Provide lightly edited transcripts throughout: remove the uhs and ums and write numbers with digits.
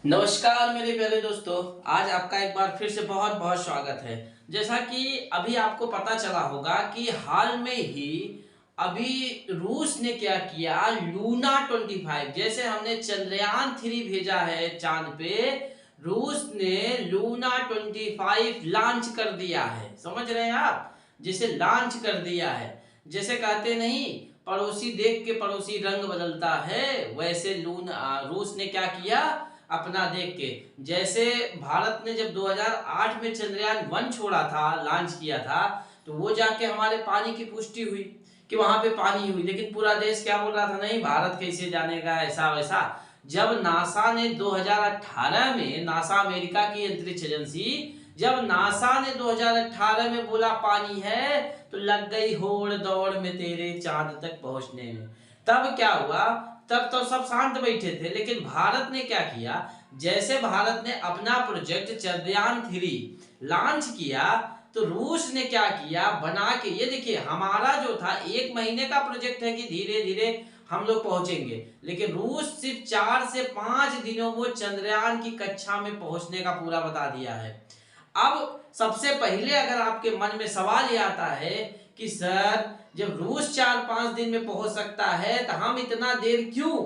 नमस्कार मेरे प्यारे दोस्तों। आज आपका एक बार फिर से बहुत बहुत स्वागत है। जैसा कि अभी आपको पता चला होगा कि हाल में ही अभी रूस ने क्या किया, लूना 25 जैसे हमने चंद्रयान 3 भेजा है चांद पे, रूस ने लूना 25 लॉन्च कर दिया है। समझ रहे हैं आप, जिसे लॉन्च कर दिया है। जैसे कहते नहीं, पड़ोसी देख के पड़ोसी रंग बदलता है, वैसे रूस ने क्या किया, अपना देख के। जैसे भारत ने जब 2008 में चंद्रयान 1 छोड़ा था, लॉन्च किया था, तो वो जाके हमारे पानी की पुष्टि हुई कि वहां पे पानी हुई, लेकिन पूरा देश क्या बोल रहा था, नहीं भारत कैसे जानेगा ऐसा वैसा। जब नासा ने 2018 में, नासा अमेरिका की अंतरिक्ष एजेंसी, जब नासा ने 2018 में बोला पानी है, तो लग गई होड़ दौड़ में तेरे चांद तक पहुंचने में। तब क्या हुआ, तब तो सब शांत बैठे थे, लेकिन भारत ने क्या किया, जैसे भारत ने अपना प्रोजेक्ट चंद्रयान 3 लॉन्च किया, तो रूस ने क्या किया, बना के, ये देखिए हमारा जो था 1 महीने का प्रोजेक्ट है कि धीरे धीरे हम लोग पहुंचेंगे, लेकिन रूस सिर्फ 4 से 5 दिनों में चंद्रयान की कक्षा में पहुंचने का पूरा बता दिया है। अब सबसे पहले अगर आपके मन में सवाल ये आता है कि सर, जब रूस 4-5 दिन में पहुंच सकता है तो हम इतना देर क्यों?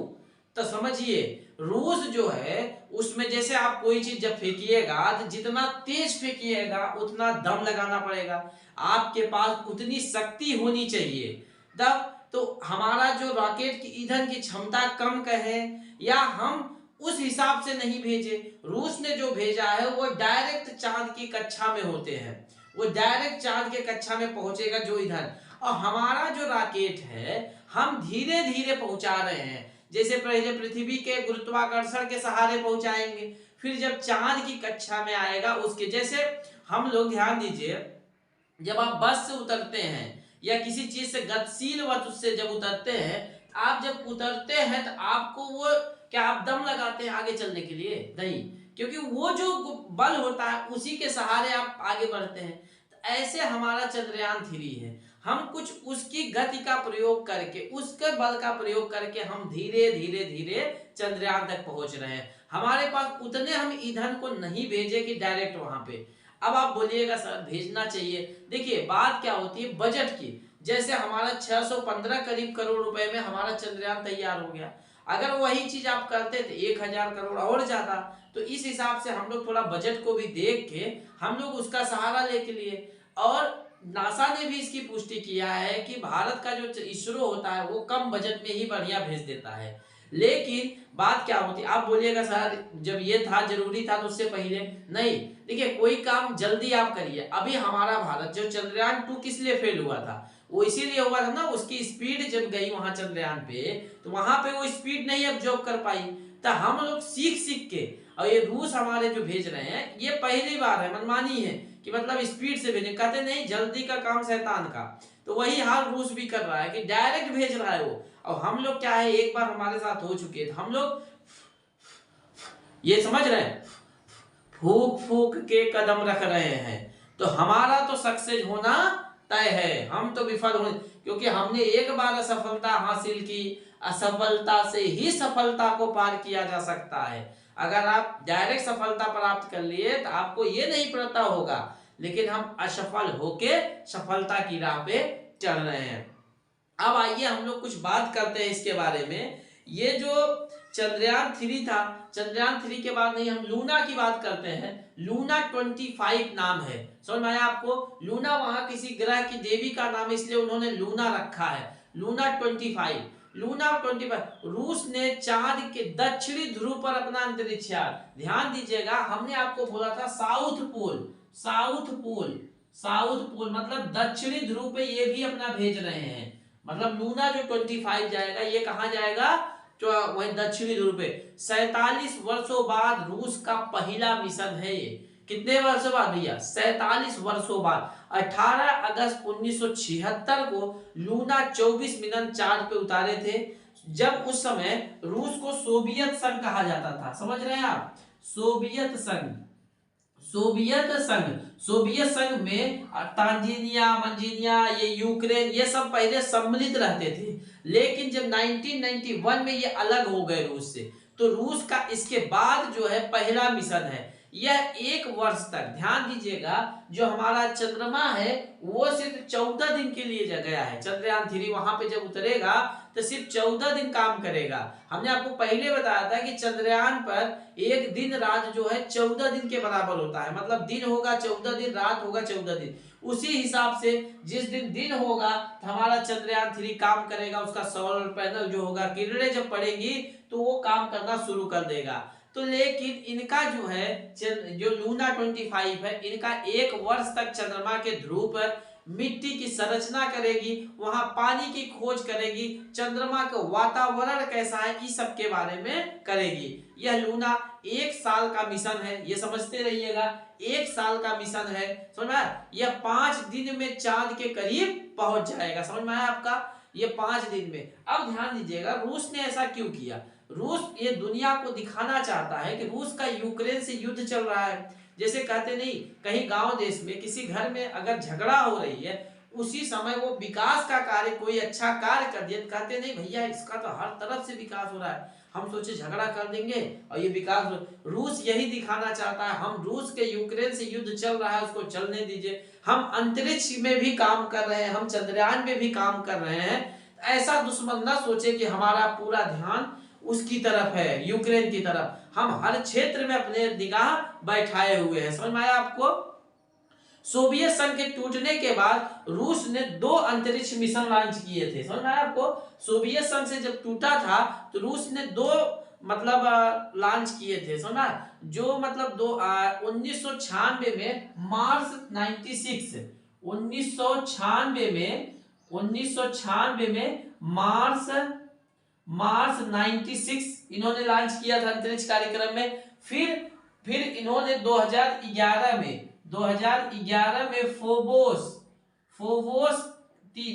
तो समझिए, रूस जो है उसमें जैसे आप कोई चीज जब फेंकिएगा तो जितना तेज फेंकिएगा उतना दम लगाना पड़ेगा, आपके पास उतनी शक्ति होनी चाहिए। तब तो हमारा जो रॉकेट की ईंधन की क्षमता कम कहे, या हम उस हिसाब से नहीं भेजे। रूस ने जो भेजा है वो डायरेक्ट चांद की कक्षा में होते हैं, वो डायरेक्ट चांद के कक्षा में पहुंचेगा जो ईंधन। और हमारा जो रॉकेट है हम धीरे धीरे पहुंचा रहे हैं, जैसे पहले पृथ्वी के गुरुत्वाकर्षण के सहारे पहुंचाएंगे, फिर जब चांद की कक्षा में आएगा उसके, जैसे हम लोग ध्यान दीजिए, जब आप बस से उतरते हैं या किसी चीज से गतिशील वस्तु से जब उतरते हैं, आप जब उतरते हैं तो आपको वो, क्या आप दम लगाते हैं आगे चलने के लिए? नहीं, क्योंकि वो जो बल होता है उसी के सहारे आप आगे बढ़ते हैं। तो ऐसे हमारा चंद्रयान 3 है, हम कुछ उसकी गति का प्रयोग करके, उसके बल का प्रयोग करके हम धीरे धीरे धीरे चंद्रयान तक पहुंच रहे हैं। हमारे पास उतने हम ईंधन को नहीं भेजे कि डायरेक्ट वहां पे। अब आप बोलिएगा सर भेजना चाहिए, देखिए बात क्या होती है बजट की। जैसे हमारा 615 करीब करोड़ रुपए में हमारा चंद्रयान तैयार हो गया, अगर वही चीज आप करते थे 1000 करोड़ और ज्यादा, तो इस हिसाब से हम लोग थोड़ा बजट को भी देख के हम लोग उसका सहारा लेके लिए। और नासा ने भी इसकी पुष्टि किया है कि भारत का जो इसरो होता है वो कम बजट में ही बढ़िया भेज देता है। लेकिन बात क्या होती है, आप बोलिएगा सर जब ये था जरूरी था तो उससे पहले नहीं। देखिए कोई काम जल्दी आप करिए। अभी हमारा भारत जो चंद्रयान 2 किस लिए फेल हुआ था, वो इसीलिए हुआ था ना, उसकी स्पीड जब गई वहां चंद्रयान पे, तो वहां पे वो स्पीड नहीं अब्जॉर्ब कर पाई। तो हम लोग सीख सीख के, और ये रूस हमारे जो भेज रहे हैं ये पहली बार है, मनमानी है कि मतलब स्पीड से भेजे, कहते नहीं जल्दी का काम शैतान का। तो वही हाल रूस भी कर रहा है कि डायरेक्ट भेज रहा है वो। और हम लोग क्या है, एक बार हमारे साथ हो चुके थे, हम लोग ये समझ रहे हैं, फूक फूक के कदम रख रहे हैं, तो हमारा तो सक्सेस होना तय है, हम तो विफल होने, क्योंकि हमने एक बार असफलता हासिल की, असफलता से ही सफलता को पार किया जा सकता है। अगर आप डायरेक्ट सफलता प्राप्त कर लिए तो आपको ये नहीं पता होगा, लेकिन हम असफल होके सफलता की राह पे चल रहे हैं। अब आइए हम लोग कुछ बात करते हैं इसके बारे में। ये जो चंद्रयान 3 था, चंद्रयान 3 के बाद नहीं, हम लूना की बात करते हैं। लूना 25 नाम है, समझ में आया आपको? लूना वहां किसी ग्रह की देवी का नाम है, इसलिए उन्होंने लूना रखा है, लूना 25। लूना 25 रूस ने चांद के दक्षिणी ध्रुव पर अपना अंतरिक्ष यान, ध्यान दीजिएगा हमने आपको बोला था south pole, south pole, south pole मतलब दक्षिणी ध्रुव पे ये भी अपना भेज रहे हैं। मतलब लूना जो 25 जाएगा ये कहां जाएगा, जो वही दक्षिणी ध्रुव पे। 47 वर्षों बाद रूस का पहला मिशन है ये। कितने वर्षों बाद भैया? 47 वर्षों बाद। 18 अगस्त 1976 को लूना 24 मिनट चांद पे उतारे थे, जब उस समय रूस को सोवियत संघ कहा जाता था। समझ रहे हैं आप? सोवियत संघ, सोवियत संघ, सोवियत संघ में तांजानिया, मंजीनिया, ये यूक्रेन, ये सब पहले सम्मिलित रहते थे, लेकिन जब 1991 में ये अलग हो गए रूस से, तो रूस का इसके बाद जो है पहला मिशन है। यह 1 वर्ष तक, ध्यान दीजिएगा, जो हमारा चंद्रमा है वो सिर्फ 14 दिन के लिए गया है। चंद्रयान 3 वहां पे जब उतरेगा तो सिर्फ 14 दिन काम करेगा। हमने आपको पहले बताया था कि चंद्रयान पर एक दिन रात जो है 14 दिन के बराबर होता है, मतलब दिन होगा 14 दिन, रात होगा 14 दिन। उसी हिसाब से जिस दिन दिन होगा तो हमारा चंद्रयान 3 काम करेगा, उसका सोलर पैनल जो होगा, किरणें जब पड़ेगी तो वो काम करना शुरू कर देगा। तो लेकिन इनका जो है जो लूना 25 है, इनका 1 वर्ष तक चंद्रमा के ध्रुव पर मिट्टी की संरचना करेगी, वहां पानी की खोज करेगी, चंद्रमा का वातावरण कैसा है इस सब के बारे में करेगी। यह लूना 1 साल का मिशन है, ये समझते रहिएगा, 1 साल का मिशन है, समझ में आया? यह 5 दिन में चांद के करीब पहुंच जाएगा, समझ में आया आपका? ये 5 दिन में। अब ध्यान दीजिएगा, रूस ने ऐसा क्यों किया? रूस ये दुनिया को दिखाना चाहता है कि रूस का यूक्रेन से युद्ध चल रहा है। जैसे कहते नहीं, कहीं गांव देश में किसी घर में अगर झगड़ा हो रही है, उसी समय वो विकास का कार्य, कोई अच्छा कार्य कर दिया, कहते नहीं भैया इसका तो हर तरफ से विकास हो रहा है, हम सोचे झगड़ा कर देंगे और ये विकास। रूस यही दिखाना चाहता है, हम रूस के यूक्रेन से युद्ध चल रहा है उसको चलने दीजिए, हम अंतरिक्ष में भी काम कर रहे हैं, हम चंद्रयान में भी काम कर रहे हैं। ऐसा दुश्मन ना सोचे कि हमारा पूरा ध्यान उसकी तरफ है, यूक्रेन की तरफ। हम हर क्षेत्र में अपने निगाह बैठाए हुए हैं, समझ में आया आपको? सोवियत संघ के टूटने के बाद रूस ने 2 अंतरिक्ष मिशन लॉन्च किए थे, समझ में आया आपको? सोवियत संघ से जब टूटा था तो रूस ने 2 मतलब लॉन्च किए थे, समझा? जो मतलब 1996 में मार्स 96, 1996 में मार्स 96 इन्होंने लॉन्च किया था अंतरिक्ष कार्यक्रम में। फिर इन्होंने 2011 में फोबोस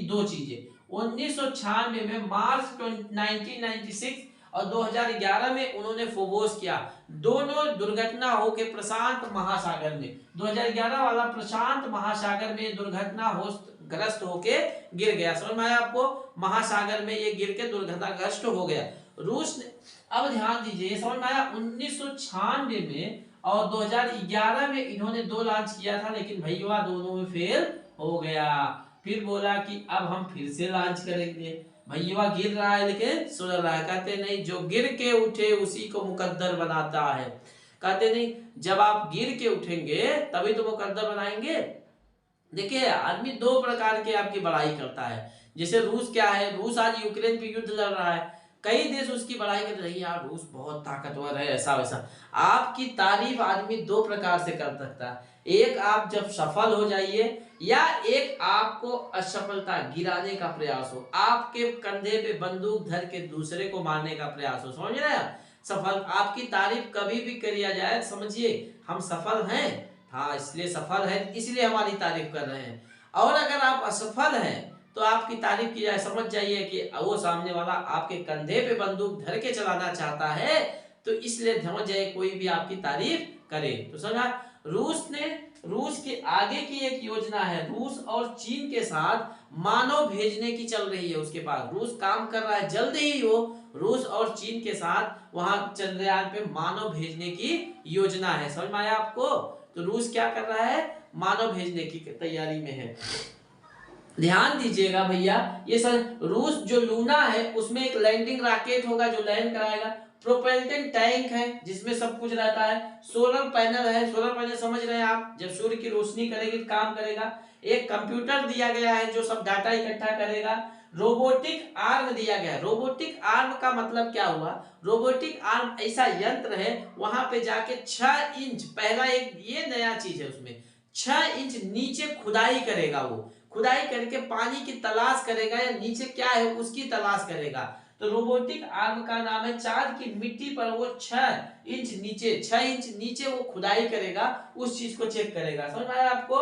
2 चीजें, 1996 में मार्स 1996 और 2011 में उन्होंने फोबोस किया। दोनों दुर्घटना होके प्रशांत महासागर में, 2011 वाला प्रशांत महासागर में दुर्घटना ग्रस्त होके गिर गया, समझ में आया आपको? महासागर में ये गिर के दुर्घटनाग्रस्त हो गया रूस ने। अब ध्यान दीजिए, समझ में आया? 1996 में और 2011 में इन्होंने 2 लॉन्च किया था, लेकिन भैया दोनों में फेल हो गया। फिर बोला कि अब हम फिर से लॉन्च करेंगे। भैया गिर रहा है लेकिन सुन रहा है, कहते नहीं जो गिर के उठे उसी को मुकद्दर बनाता है। कहते नहीं जब आप गिर के उठेंगे तभी तो मुकद्दर बनाएंगे। देखिए, आदमी 2 प्रकार के आपकी बड़ाई करता है। जैसे रूस क्या है, रूस आज यूक्रेन पे युद्ध लड़ रहा है, कई देश उसकी बड़ाई कर रही है, यार रूस बहुत ताकतवर है, ऐसा वैसा। आपकी तारीफ आदमी 2 प्रकार से कर सकता है, एक आप जब सफल हो जाइए, या एक आपको असफलता गिराने का प्रयास हो, आपके कंधे पे बंदूक धर के दूसरे को मारने का प्रयास हो, समझ रहे हैं? सफल आपकी तारीफ कभी भी करिया जाए, समझिए हम सफल हैं, हाँ इसलिए सफल है इसलिए हमारी तारीफ कर रहे हैं। और अगर आप असफल हैं तो आपकी तारीफ की जाए, समझ जाइए कि वो सामने वाला आपके कंधे पे बंदूक धर के चलाना चाहता है, तो इसलिए समझ जाइए कोई भी आपकी तारीफ करे। तो समझा? रूस के आगे की एक योजना है, रूस और चीन के साथ मानव भेजने की चल रही है, उसके पास रूस काम कर रहा है, जल्द ही वो रूस और चीन के साथ वहां चंद्रयान पे मानव भेजने की योजना है, समझ में आया आपको? तो रूस क्या कर रहा है, मानव भेजने की तैयारी में है। ध्यान दीजिएगा भैया, ये सर रूस जो लूना है उसमें एक लैंडिंग रॉकेट होगा जो लैंड कराएगा, प्रोपेल्टेंट टैंक है जिसमें सब कुछ रहता है, सोलर पैनल है, सोलर पैनल समझ रहे हैं आप, जब सूर्य की रोशनी करेगी तो काम करेगा, एक कंप्यूटर दिया गया है जो सब डाटा इकट्ठा करेगा, रोबोटिक आर्म दिया गया है। रोबोटिक आर्म का मतलब क्या हुआ? रोबोटिक आर्म ऐसा यंत्र है, वहां पे जाके 6 इंच, पहला एक ये नया चीज है उसमें, 6 इंच नीचे खुदाई करेगा, वो खुदाई करके पानी की तलाश करेगा या नीचे क्या है उसकी तलाश करेगा। तो रोबोटिक आर्म का नाम है, चांद की मिट्टी पर वो 6 इंच नीचे वो खुदाई करेगा, उस चीज को चेक करेगा, समझ में आया आपको?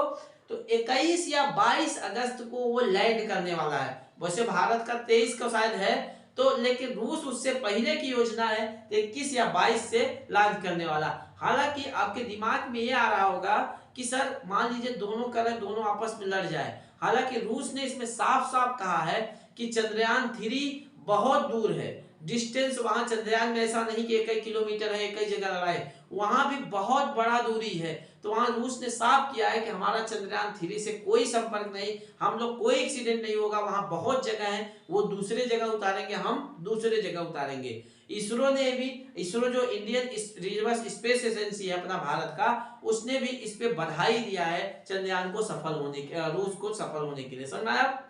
तो 21 या 22 अगस्त को वो लैंड करने वाला है, वैसे भारत का 23 को शायद है, तो लेकिन रूस उससे पहले की योजना है, 21 या 22 से लॉन्च करने वाला। हालांकि आपके दिमाग में ये आ रहा होगा कि सर मान लीजिए दोनों करें, दोनों आपस में लड़ जाए, हालांकि रूस ने इसमें साफ साफ कहा है कि चंद्रयान 3 बहुत दूर है, डिस्टेंस वहां चंद्रयान में ऐसा नहीं कि 1 किलोमीटर है, एक ही जगह लड़ा है, वहां भी बहुत बड़ा दूरी है। तो वहां रूस ने साफ किया है कि हमारा चंद्रयान 3 से कोई संपर्क नहीं, हम लोग कोई एक्सीडेंट नहीं होगा, वहां बहुत जगह है, वो दूसरे जगह उतारेंगे, हम दूसरे जगह उतारेंगे। इसरो ने भी, इसरो जो इंडियन रिजर्व स्पेस एजेंसी है अपना भारत का, उसने भी इस पे बधाई दिया है चंद्रयान को सफल होने के, रूस को सफल होने के लिए। समझ में आया?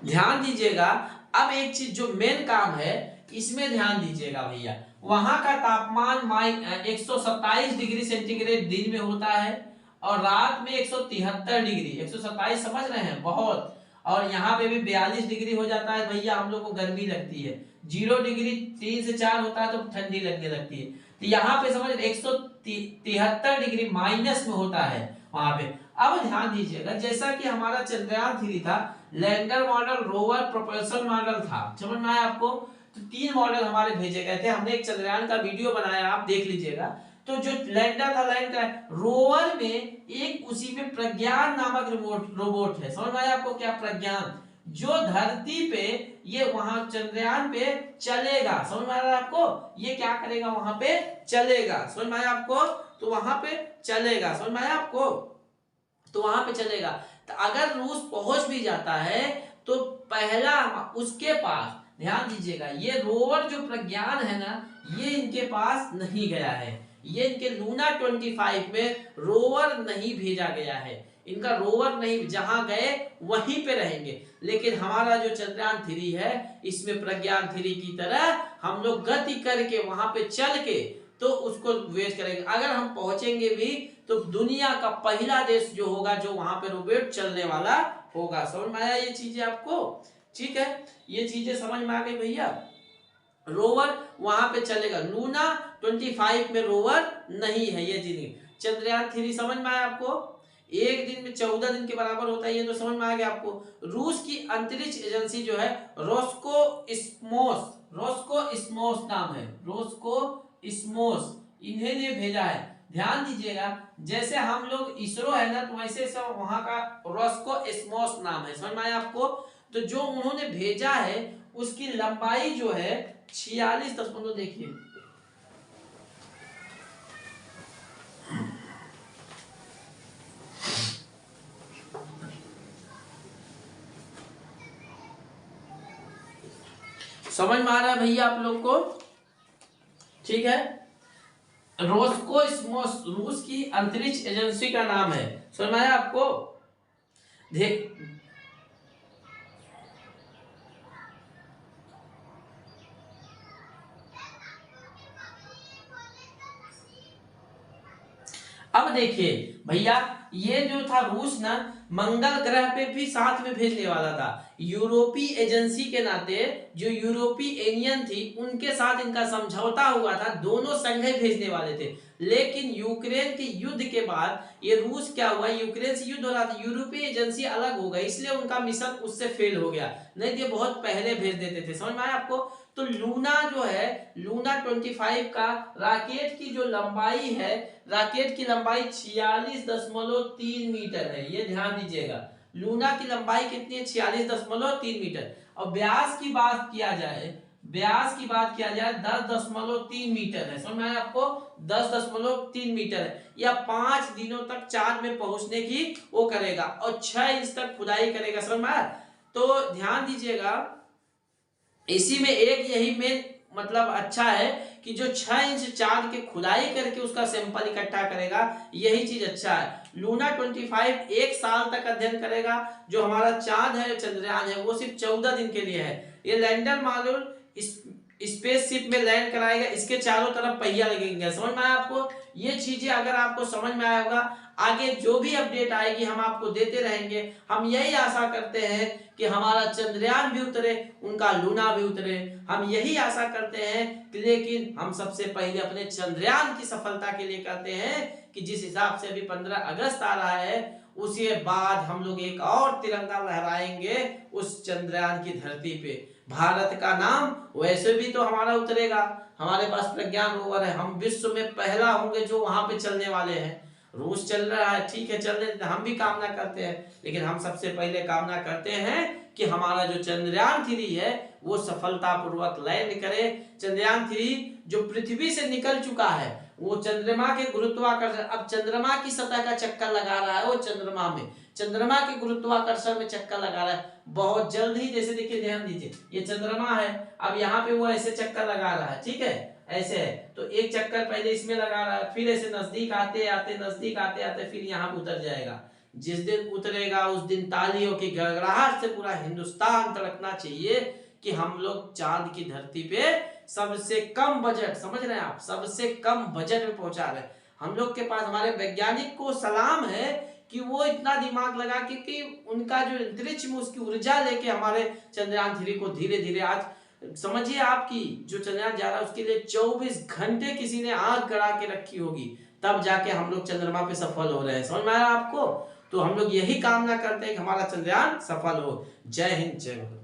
ध्यान दीजिएगा, अब एक चीज जो मेन काम है इसमें ध्यान दीजिएगा भैया, वहां का तापमान 127 डिग्री सेंटीग्रेड दिन में होता है और रात में 173 डिग्री। 127 समझ रहे हैं, बहुत। और यहाँ पे भी 42 डिग्री हो जाता है भैया, हम लोग को गर्मी लगती है। 0 डिग्री 3 से 4 होता है तो ठंडी लगने लगती है। तो यहाँ पे समझ 173 डिग्री माइनस में होता है वहां पे। अब ध्यान दीजिएगा, जैसा कि हमारा चंद्रयान 3 था, lander model, rover, propulsion model था, समझ में आया आपको? तो 3 मॉडल हमारे भेजे गए थे, हमने एक चंद्रयान का वीडियो बनाया, आप देख लीजिएगा। तो जो लैंडर था, रोवर में एक उसी में प्रज्ञान नामक रोबोट है, समझ में आया आपको? क्या प्रज्ञान, जो धरती पे ये वहां चंद्रयान पे चलेगा, समझ में आ रहा है आपको? ये क्या करेगा, वहां पे चलेगा, समझ में आया आपको? तो वहां पे चलेगा, समझ में आया आपको? तो वहां पे चलेगा। तो अगर रूस पहुंच भी जाता है तो पहला उसके पास, ध्यान दीजिएगा, ये रोवर जो प्रज्ञान है ना, ये इनके पास नहीं गया है, ये इनके लूना 25 में रोवर नहीं भेजा गया है, इनका रोवर नहीं, जहां गए वहीं पे रहेंगे। लेकिन हमारा जो चंद्रयान 3 है, इसमें प्रज्ञान 3 की तरह हम लोग गति करके वहां पे चल के तो उसको वेट करेंगे। अगर हम पहुंचेंगे भी तो दुनिया का पहला देश जो होगा जो वहां पे रोबोट चलने वाला होगा। समझ में आया ये चीजें आपको? ठीक है, ये चीजें समझ में आ गई भैया। रोवर वहां पे चलेगा, लूना 25 में रोवर नहीं है, ये चीज। चंद्रयान 3 समझ में आया आपको? एक दिन में 14 दिन के बराबर होता है, ये तो समझ में आ गया आपको। रूस की अंतरिक्ष एजेंसी जो है रोस्कोस्मोस, रोस्कोस्मोस नाम है, रोस्कोस्मोस, इन्हें ने भेजा है। ध्यान दीजिएगा, जैसे हम लोग इसरो है ना, तो वैसे सब वहां का रोस्कोस्मोस नाम है, समझ में आया आपको? तो जो उन्होंने भेजा है उसकी लंबाई जो है 46 देखिए, समझ में आ रहा है भैया आप लोग को? ठीक है, रोस्कोस्मोस रूस की अंतरिक्ष एजेंसी का नाम है, समझ में आया आपको? देख, अब देखिए भैया, ये जो था रूस ना, मंगल ग्रह पे भी साथ में भेजने वाला था। यूरोपीय एजेंसी के नाते जो यूरोपीय यूनियन थी उनके साथ इनका समझौता हुआ था, दोनों संघ भेजने वाले थे। लेकिन यूक्रेन के युद्ध के बाद ये रूस क्या हुआ, यूक्रेन से युद्ध हो रहा था, यूरोपीय एजेंसी अलग हो गई, इसलिए उनका मिशन उससे फेल हो गया, नहीं तो ये बहुत पहले भेज देते थे। समझ में आया आपको? तो लूना जो है, लूना 25 का राकेट की जो लंबाई है, राकेट की लंबाई 46.3 मीटर है, ये ध्यान दीजिएगा। लूना की लंबाई कितनी है? 46.3 मीटर। और व्यास की बात किया जाए, व्यास की बात किया जाए 10.3 मीटर है, समझ में आया आपको? 10.3 मीटर है। या 5 दिनों तक चांद में पहुंचने की वो करेगा और 6 इंच तक खुदाई करेगा, समझ में आया? तो ध्यान दीजिएगा, इसी में एक यही मेन मतलब अच्छा है कि जो 6 इंच चांद के खुदाई करके उसका सैंपल इकट्ठा करेगा, यही चीज अच्छा है। लूना 25 1 साल तक अध्ययन करेगा, जो हमारा चांद है, चंद्रयान है, वो सिर्फ 14 दिन के लिए है। ये लैंडर मॉड्यूल स्पेसशिप में लैंड कराएगा, इसके चारों तरफ पहिया लगेंगे, समझ में आया आपको? ये चीजें अगर आपको समझ में आया होगा, आगे जो भी अपडेट आएगी हम आपको देते रहेंगे। हम यही आशा करते हैं कि हमारा चंद्रयान भी उतरे, उनका लूना भी उतरे, हम यही आशा करते हैं। लेकिन हम सबसे पहले अपने चंद्रयान की सफलता के लिए करते हैं कि जिस हिसाब से अभी 15 अगस्त आ रहा है, उसके बाद हम लोग एक और तिरंगा लहराएंगे उस चंद्रयान की धरती पे। भारत का नाम वैसे भी तो हमारा उतरेगा, हमारे पास प्रज्ञान रोवर है, हम विश्व में पहला होंगे जो वहां पे चलने वाले हैं। रूस चल रहा है, ठीक है, चल रहे, हम भी कामना करते हैं, लेकिन हम सबसे पहले कामना करते हैं कि हमारा जो चंद्रयान 3 है वो सफलतापूर्वक लैंड करे। चंद्रयान 3 जो पृथ्वी से निकल चुका है, वो चंद्रमा के गुरुत्वाकर्षण, अब चंद्रमा की सतह का चक्कर लगा रहा है, वो चंद्रमा में, चंद्रमा के गुरुत्वाकर्षण में चक्कर लगा रहा है बहुत जल्द ही। जैसे देखिए, ध्यान दीजिए, ये चंद्रमा है, अब यहाँ पे वो ऐसे चक्कर लगा रहा है, ठीक है, ऐसे है, तो एक चक्कर पहले इसमें लगा रहा है, फिर ऐसे नजदीक आते आते नजदीक आते आते फिर यहाँ पे उतर जाएगा। जिस दिन उतरेगा उस दिन तालियों की गड़गड़ाहट से पूरा हिंदुस्तान तड़कना चाहिए कि हम लोग चांद की धरती पे सबसे कम बजट, समझ रहे हैं आप, सबसे कम बजट में पहुंचा रहे हैं। हम लोग के पास, हमारे वैज्ञानिक को सलाम है कि वो इतना दिमाग लगा कि उनका जो अंतरिक्ष में उसकी ऊर्जा लेके हमारे चंद्रयान 3 को धीरे धीरे, आज समझिए आपकी जो चंद्रयान जा रहा है उसके लिए 24 घंटे किसी ने आग गड़ा के रखी होगी, तब जाके हम लोग चंद्रमा पे सफल हो रहे हैं। समझ में आया आपको? तो हम लोग यही कामना करते हैं कि हमारा चंद्रयान सफल हो। जय हिंद, जय भारत।